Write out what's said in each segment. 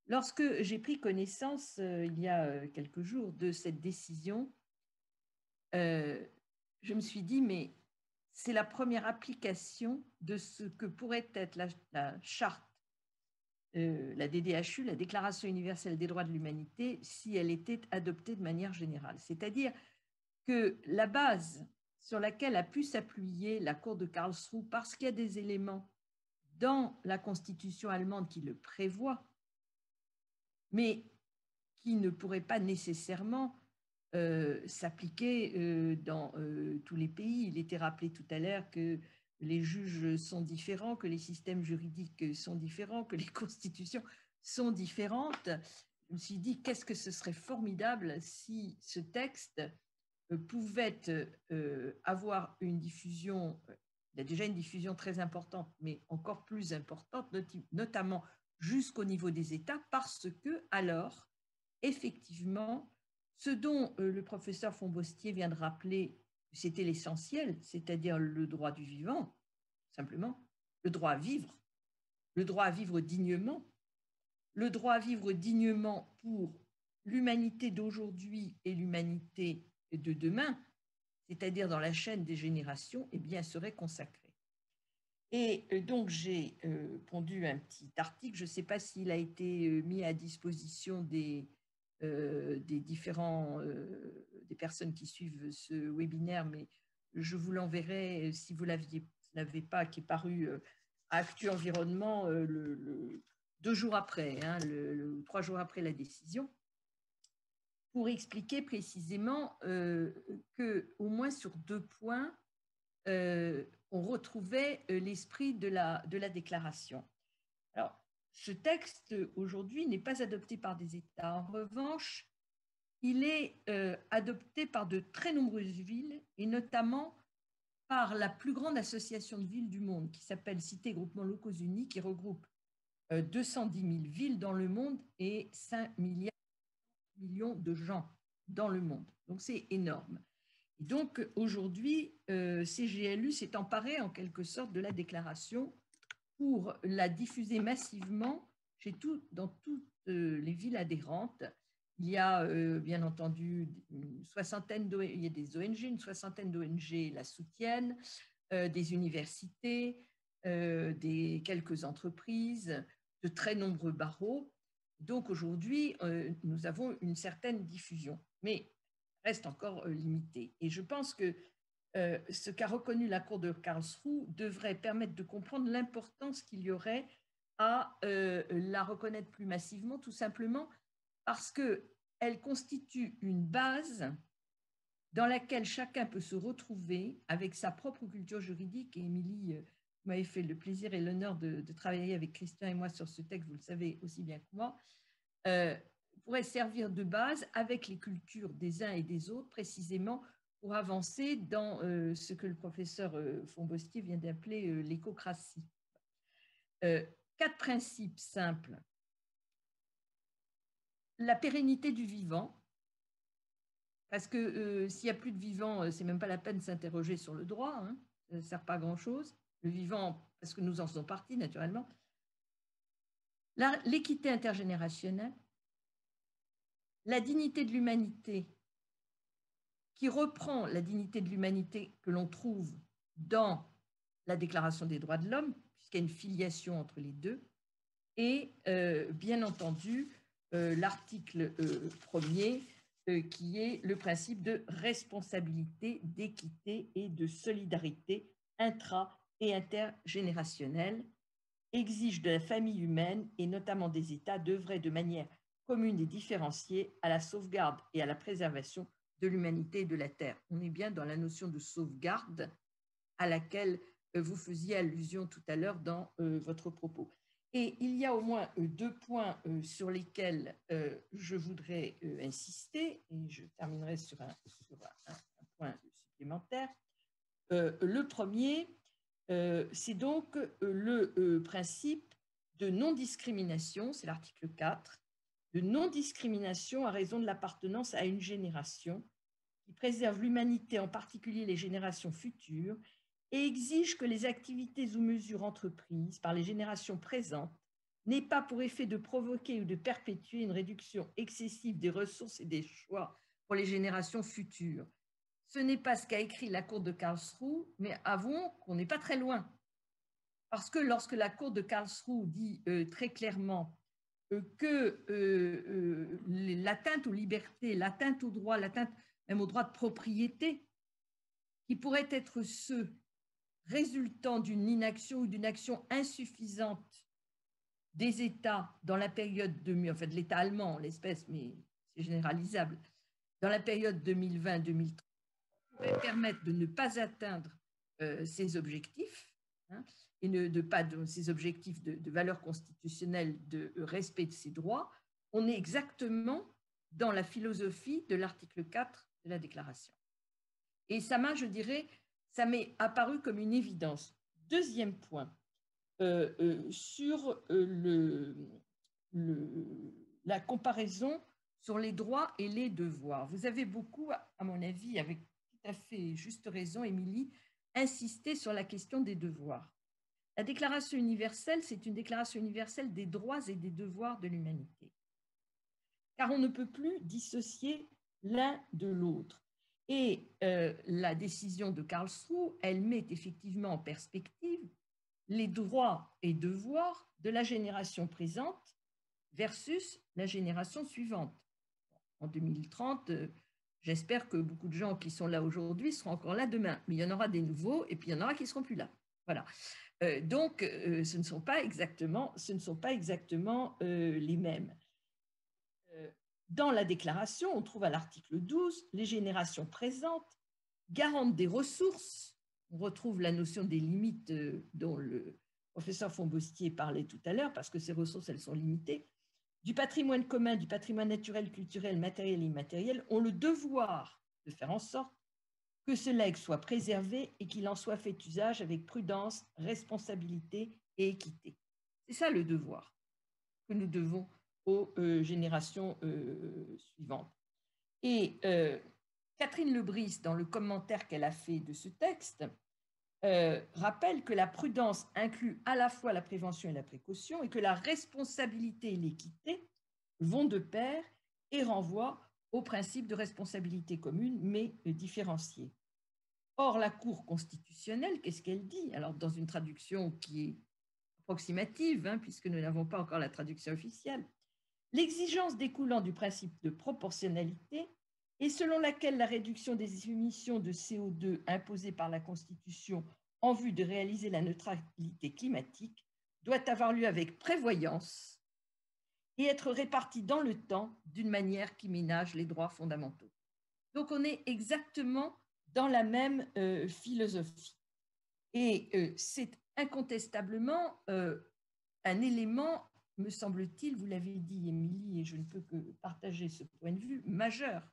Lorsque j'ai pris connaissance, il y a quelques jours, de cette décision, je me suis dit, mais c'est la première application de ce que pourrait être la charte, la DDHU, la Déclaration universelle des droits de l'humanité, si elle était adoptée de manière générale. C'est-à-dire que la base sur laquelle a pu s'appuyer la Cour de Karlsruhe, parce qu'il y a des éléments dans la Constitution allemande qui le prévoient, mais qui ne pourraient pas nécessairement s'appliquer dans tous les pays. Il était rappelé tout à l'heure que les juges sont différents, que les systèmes juridiques sont différents, que les constitutions sont différentes. Je me suis dit, qu'est-ce que ce serait formidable si ce texte pouvait avoir une diffusion, il a déjà une diffusion très importante, mais encore plus importante, notamment jusqu'au niveau des États, parce que alors, effectivement, ce dont le professeur Fombostier vient de rappeler, c'était l'essentiel, c'est-à-dire le droit du vivant, simplement, le droit à vivre dignement, le droit à vivre dignement pour l'humanité d'aujourd'hui et l'humanité de demain, c'est-à-dire dans la chaîne des générations, eh bien, serait consacré. Et donc, j'ai pondu un petit article, je ne sais pas s'il a été mis à disposition des personnes qui suivent ce webinaire, mais je vous l'enverrai si vous l'avez pas, qui est paru à Actu Environnement 2 jours après, 3 jours après la décision, pour expliquer précisément qu'au moins sur 2 points, on retrouvait l'esprit de la déclaration. Alors, ce texte, aujourd'hui, n'est pas adopté par des États. En revanche, il est adopté par de très nombreuses villes, et notamment par la plus grande association de villes du monde, qui s'appelle Cités et Groupements Locaux Unis, qui regroupe 210 000 villes dans le monde et 5 millions de gens dans le monde. Donc, c'est énorme. Et donc, aujourd'hui, CGLU s'est emparé en quelque sorte de la déclaration pour la diffuser massivement dans toutes les villes adhérentes. Il y a bien entendu il y a des ONG, une soixantaine d'ONG la soutiennent, des universités, quelques entreprises, de très nombreux barreaux. Donc aujourd'hui, nous avons une certaine diffusion, mais reste encore limité. Et je pense que ce qu'a reconnu la Cour de Karlsruhe devrait permettre de comprendre l'importance qu'il y aurait à la reconnaître plus massivement, tout simplement parce qu'elle constitue une base dans laquelle chacun peut se retrouver avec sa propre culture juridique. Et Émilie, vous m'avez fait le plaisir et l'honneur de travailler avec Christian et moi sur ce texte, vous le savez aussi bien que moi, pourrait servir de base avec les cultures des uns et des autres, précisément pour avancer dans ce que le professeur Fombostier vient d'appeler l'écocratie. 4 principes simples. La pérennité du vivant, parce que s'il n'y a plus de vivant, c'est même pas la peine de s'interroger sur le droit, hein, ça ne sert pas à grand-chose. Le vivant, parce que nous en faisons partie, naturellement. L'équité intergénérationnelle, la dignité de l'humanité, qui reprend la dignité de l'humanité que l'on trouve dans la Déclaration des droits de l'homme, puisqu'il y a une filiation entre les deux, et bien entendu l'article 1er, qui est le principe de responsabilité, d'équité et de solidarité intra- et intergénérationnelle, exige de la famille humaine et notamment des États d'œuvrer de manière commune et différenciée à la sauvegarde et à la préservation de l'humanité et de la Terre. On est bien dans la notion de sauvegarde à laquelle vous faisiez allusion tout à l'heure dans votre propos. Et il y a au moins 2 points sur lesquels je voudrais insister, et je terminerai sur un point supplémentaire. Le premier, c'est donc le principe de non-discrimination, c'est l'article 4, de non-discrimination à raison de l'appartenance à une génération qui préserve l'humanité, en particulier les générations futures, et exige que les activités ou mesures entreprises par les générations présentes n'ait pas pour effet de provoquer ou de perpétuer une réduction excessive des ressources et des choix pour les générations futures. Ce n'est pas ce qu'a écrit la Cour de Karlsruhe, mais avouons qu'on n'est pas très loin. Parce que lorsque la Cour de Karlsruhe dit très clairement que l'atteinte aux libertés, l'atteinte aux droits, l'atteinte même aux droits de propriété, qui pourraient être ceux résultant d'une inaction ou d'une action insuffisante des États dans la période de l'État allemand en l'espèce, mais c'est généralisable, dans la période 2020-2030, pourrait permettre de ne pas atteindre ces objectifs, hein, et de pas de ces objectifs de valeur constitutionnelle, de respect de ses droits, on est exactement dans la philosophie de l'article 4 de la Déclaration. Et ça m'a, je dirais, ça m'est apparu comme une évidence. Deuxième point, sur la comparaison sur les droits et les devoirs. Vous avez beaucoup, à mon avis, avec tout à fait juste raison, Émilie, insisté sur la question des devoirs. La Déclaration universelle, c'est une déclaration universelle des droits et des devoirs de l'humanité. Car on ne peut plus dissocier l'un de l'autre. Et la décision de Karlsruhe, elle met effectivement en perspective les droits et devoirs de la génération présente versus la génération suivante. En 2030, j'espère que beaucoup de gens qui sont là aujourd'hui seront encore là demain, mais il y en aura des nouveaux et puis il y en aura qui ne seront plus là. Voilà. Donc, ce ne sont pas exactement les mêmes. Dans la déclaration, on trouve à l'article 12 les générations présentes, garantes des ressources. On retrouve la notion des limites dont le professeur Fonbostier parlait tout à l'heure, parce que ces ressources, elles sont limitées, du patrimoine commun, du patrimoine naturel, culturel, matériel et immatériel, ont le devoir de faire en sorte que ce legs soit préservé et qu'il en soit fait usage avec prudence, responsabilité et équité. C'est ça le devoir que nous devons aux générations suivantes. Et Catherine Lebris, dans le commentaire qu'elle a fait de ce texte, rappelle que la prudence inclut à la fois la prévention et la précaution et que la responsabilité et l'équité vont de pair et renvoient au principe de responsabilité commune mais différenciée. Or, la Cour constitutionnelle, qu'est-ce qu'elle dit? Alors, dans une traduction qui est approximative, hein, puisque nous n'avons pas encore la traduction officielle, l'exigence découlant du principe de proportionnalité et selon laquelle la réduction des émissions de CO2 imposée par la Constitution en vue de réaliser la neutralité climatique doit avoir lieu avec prévoyance et être répartie dans le temps d'une manière qui ménage les droits fondamentaux. Donc, on est exactement dans la même philosophie. Et c'est incontestablement un élément, me semble-t-il, vous l'avez dit, Émilie, et je ne peux que partager ce point de vue, majeur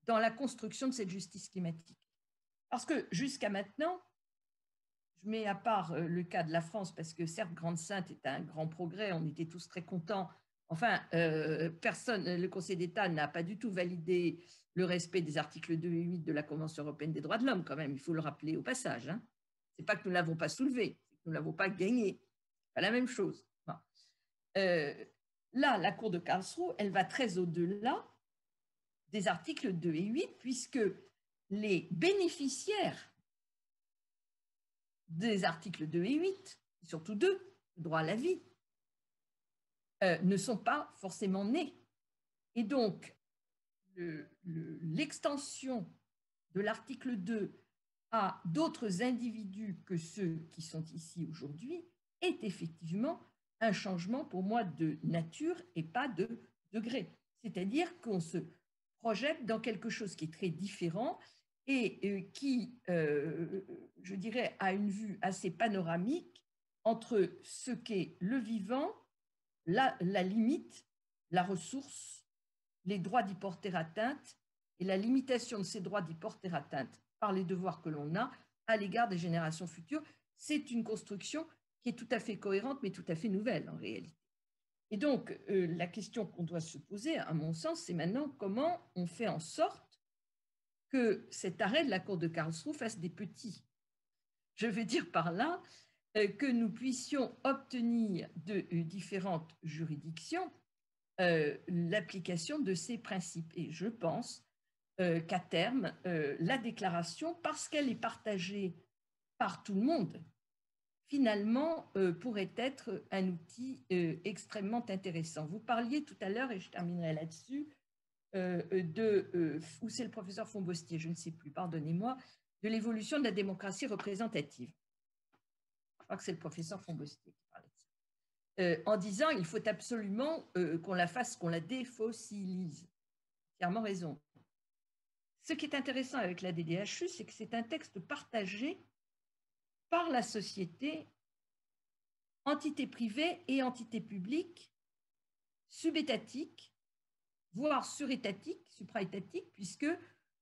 dans la construction de cette justice climatique. Parce que jusqu'à maintenant, je mets à part le cas de la France, parce que certes, Grande-Synthe est un grand progrès, on était tous très contents. Enfin, le Conseil d'État n'a pas du tout validé le respect des articles 2 et 8 de la Convention européenne des droits de l'homme, quand même, il faut le rappeler au passage. Hein. Ce n'est pas que nous ne l'avons pas soulevé, c'est que nous ne l'avons pas gagné. Pas la même chose. Bon. Là, la Cour de Karlsruhe, elle va très au-delà des articles 2 et 8, puisque les bénéficiaires des articles 2 et 8, surtout 2, le droit à la vie, ne sont pas forcément nés. Et donc, l'extension de l'article 2 à d'autres individus que ceux qui sont ici aujourd'hui est effectivement un changement pour moi de nature et pas de degré. C'est-à-dire qu'on se projette dans quelque chose qui est très différent et qui, je dirais, a une vue assez panoramique entre ce qu'est le vivant, la limite, la ressource, les droits d'y porter atteinte et la limitation de ces droits d'y porter atteinte par les devoirs que l'on a à l'égard des générations futures. C'est une construction qui est tout à fait cohérente, mais tout à fait nouvelle en réalité. Et donc, la question qu'on doit se poser, à mon sens, c'est maintenant comment on fait en sorte que cet arrêt de la Cour de Karlsruhe fasse des petits. Je veux dire par là que nous puissions obtenir de différentes juridictions l'application de ces principes. Et je pense qu'à terme, la déclaration, parce qu'elle est partagée par tout le monde, finalement, pourrait être un outil extrêmement intéressant. Vous parliez tout à l'heure, et je terminerai là-dessus, où c'est le professeur Fombostier, je ne sais plus, pardonnez-moi, de l'évolution de la démocratie représentative. Je crois que c'est le professeur Fombostier qui parlait de ça. En disant il faut absolument qu'on la fasse, qu'on la défossilise. Clairement raison. Ce qui est intéressant avec la DDHU, c'est que c'est un texte partagé par la société, entité privée et entité publique, subétatique, voire surétatique, supraétatique, puisque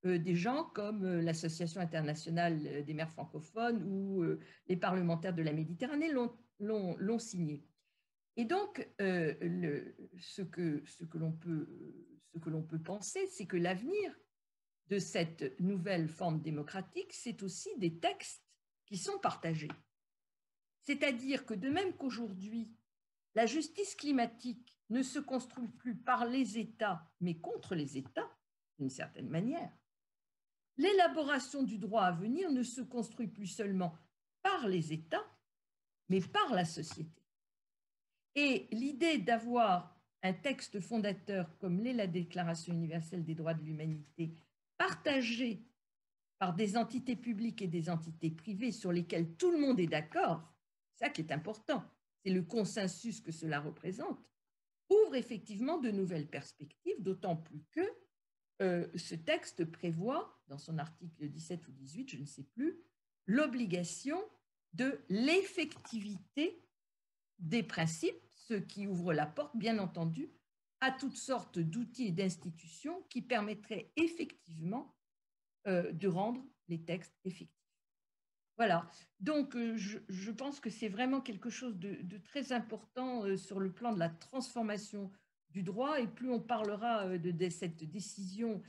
des gens comme l'Association internationale des maires francophones ou les parlementaires de la Méditerranée l'ont signé. Et donc, ce que l'on peut penser, c'est que l'avenir de cette nouvelle forme démocratique, c'est aussi des textes qui sont partagés. C'est-à-dire que de même qu'aujourd'hui, la justice climatique ne se construit plus par les États, mais contre les États, d'une certaine manière, l'élaboration du droit à venir ne se construit plus seulement par les États, mais par la société. Et l'idée d'avoir un texte fondateur comme l'est la Déclaration universelle des droits de l'humanité, partagé par des entités publiques et des entités privées sur lesquelles tout le monde est d'accord, c'est ça qui est important, c'est le consensus que cela représente, ouvre effectivement de nouvelles perspectives, d'autant plus que ce texte prévoit, dans son article 17 ou 18, je ne sais plus, l'obligation de l'effectivité des principes, ce qui ouvre la porte, bien entendu, à toutes sortes d'outils et d'institutions qui permettraient effectivement de rendre les textes effectifs. Voilà, donc je pense que c'est vraiment quelque chose de très important sur le plan de la transformation du droit, et plus on parlera de cette décision,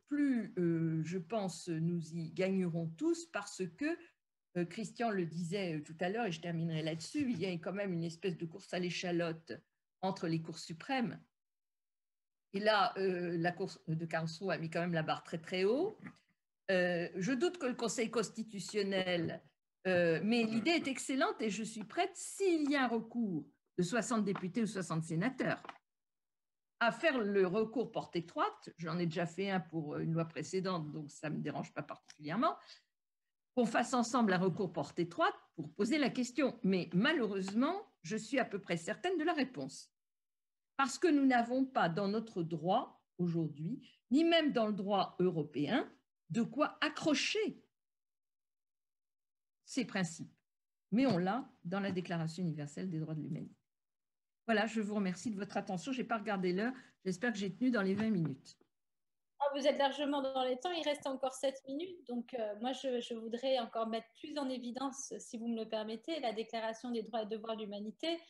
plus je pense nous y gagnerons tous, parce que Christian le disait tout à l'heure, et je terminerai là-dessus, il y a quand même une espèce de course à l'échalote entre les cours suprêmes. Et là, la Cour de Karlsruhe a mis quand même la barre très très haut. Je doute que le Conseil constitutionnel, mais l'idée est excellente et je suis prête, s'il y a un recours de 60 députés ou 60 sénateurs, à faire le recours porte étroite. J'en ai déjà fait un pour une loi précédente, donc ça ne me dérange pas particulièrement, qu'on fasse ensemble un recours porte étroite pour poser la question. Mais malheureusement, je suis à peu près certaine de la réponse. Parce que nous n'avons pas dans notre droit aujourd'hui, ni même dans le droit européen, de quoi accrocher ces principes. Mais on l'a dans la Déclaration universelle des droits de l'humanité. Voilà, je vous remercie de votre attention. Je n'ai pas regardé l'heure. J'espère que j'ai tenu dans les 20 minutes. Vous êtes largement dans les temps, il reste encore 7 minutes, donc moi je voudrais encore mettre plus en évidence, si vous me le permettez, la Déclaration des droits et devoirs de l'humanité.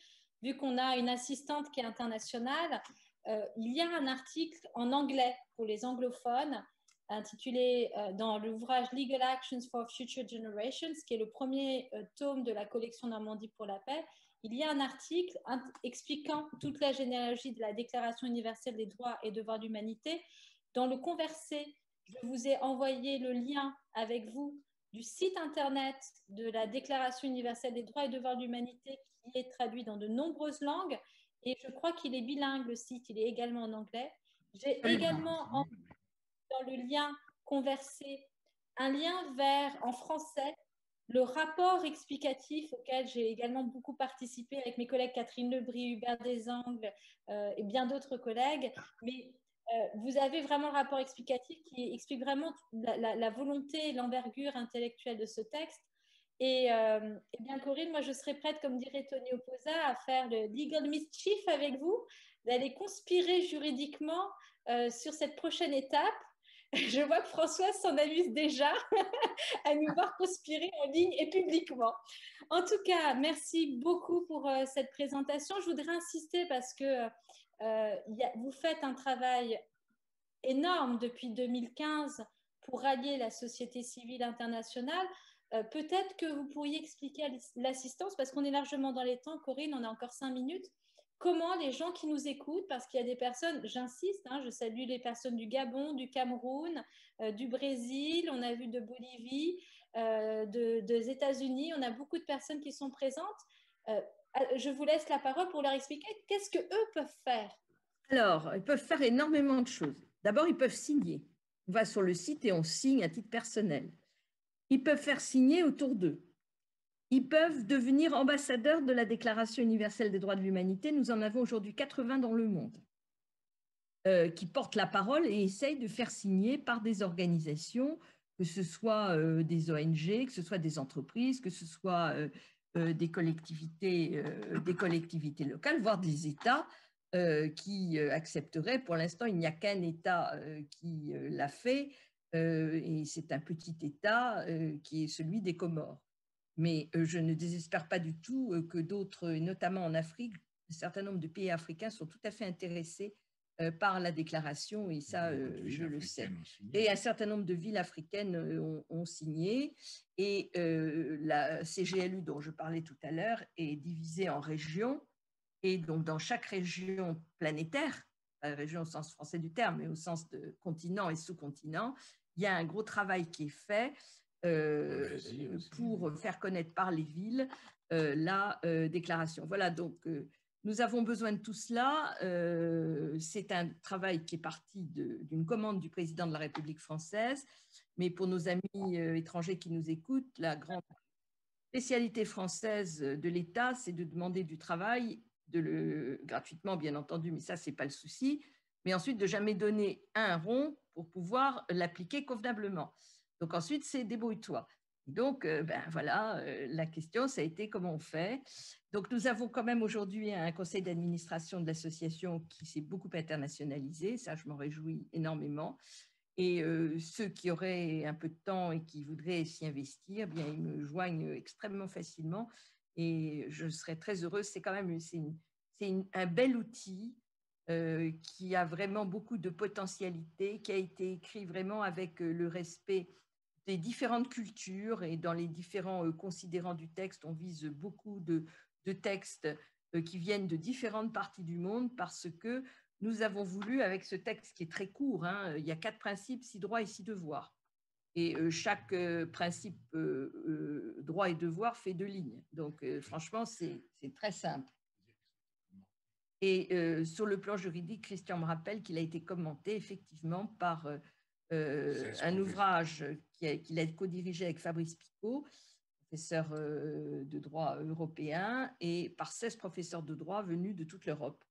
Vu qu'on a une assistante qui est internationale, il y a un article en anglais pour les anglophones intitulé dans l'ouvrage Legal Actions for Future Generations, qui est le premier tome de la collection Normandie pour la paix. Il y a un article expliquant toute la généalogie de la Déclaration universelle des droits et devoirs de l'humanité. Dans le conversé, je vous ai envoyé le lien avec vous du site internet de la Déclaration universelle des droits et devoirs de l'humanité, qui est traduit dans de nombreuses langues, et je crois qu'il est bilingue, le site, il est également en anglais. J'ai également dans le lien conversé un lien vers, en français, le rapport explicatif auquel j'ai également beaucoup participé avec mes collègues Catherine Lebris, Hubert Desangles et bien d'autres collègues. Mais vous avez vraiment le rapport explicatif qui explique vraiment la volonté et l'envergure intellectuelle de ce texte. Et bien, Corinne, moi, je serais prête, comme dirait Tony Opposa, à faire le legal mischief avec vous, d'aller conspirer juridiquement sur cette prochaine étape. Je vois que Françoise s'en amuse déjà à nous voir conspirer en ligne et publiquement. En tout cas, merci beaucoup pour cette présentation. Je voudrais insister parce que vous faites un travail énorme depuis 2015 pour rallier la société civile internationale. Peut-être que vous pourriez expliquer à l'assistance, parce qu'on est largement dans les temps, Corinne, on a encore 5 minutes, comment les gens qui nous écoutent, parce qu'il y a des personnes, j'insiste, hein, je salue les personnes du Gabon, du Cameroun, du Brésil, on a vu de Bolivie, des États-Unis, on a beaucoup de personnes qui sont présentes. Je vous laisse la parole pour leur expliquer qu'est-ce qu'eux peuvent faire. Alors, ils peuvent faire énormément de choses. D'abord, ils peuvent signer. On va sur le site et on signe à titre personnel. Ils peuvent faire signer autour d'eux. Ils peuvent devenir ambassadeurs de la Déclaration universelle des droits de l'humanité. Nous en avons aujourd'hui 80 dans le monde qui portent la parole et essayent de faire signer par des organisations, que ce soit des ONG, que ce soit des entreprises, que ce soit des collectivités locales, voire des États qui accepteraient. Pour l'instant, il n'y a qu'un État qui l'a fait, et c'est un petit État qui est celui des Comores. Mais je ne désespère pas du tout que d'autres, et notamment en Afrique, un certain nombre de pays africains sont tout à fait intéressés par la déclaration, et ça, je le sais. Et un certain nombre de villes africaines ont signé, et la CGLU dont je parlais tout à l'heure est divisée en régions, et donc dans chaque région planétaire, pas région au sens français du terme, mais au sens de continent et sous-continent, il y a un gros travail qui est fait pour faire connaître par les villes la déclaration. Voilà, donc nous avons besoin de tout cela. C'est un travail qui est parti d'une commande du président de la République française, mais pour nos amis étrangers qui nous écoutent, la grande spécialité française de l'État, c'est de demander du travail, gratuitement bien entendu, mais ça, ce n'est pas le souci, mais ensuite de jamais donner un rond pour pouvoir l'appliquer convenablement. Donc ensuite, c'est débrouille-toi. Donc, voilà, la question, ça a été comment on fait. Donc, nous avons quand même aujourd'hui un conseil d'administration de l'association qui s'est beaucoup internationalisé. Ça, je m'en réjouis énormément. Et ceux qui auraient un peu de temps et qui voudraient s'y investir, bien, ils me joignent extrêmement facilement. Et je serais très heureuse. C'est quand même un bel outil qui a vraiment beaucoup de potentialité, qui a été écrit vraiment avec le respect des différentes cultures, et dans les différents considérants du texte, on vise beaucoup de textes qui viennent de différentes parties du monde, parce que nous avons voulu, avec ce texte qui est très court, hein, il y a 4 principes, 6 droits et 6 devoirs. Et chaque principe droit et devoir fait 2 lignes. Donc franchement, c'est très simple. Et sur le plan juridique, Christian me rappelle qu'il a été commenté effectivement par un ouvrage qu'il a co-dirigé avec Fabrice Picot, professeur de droit européen, et par 16 professeurs de droit venus de toute l'Europe.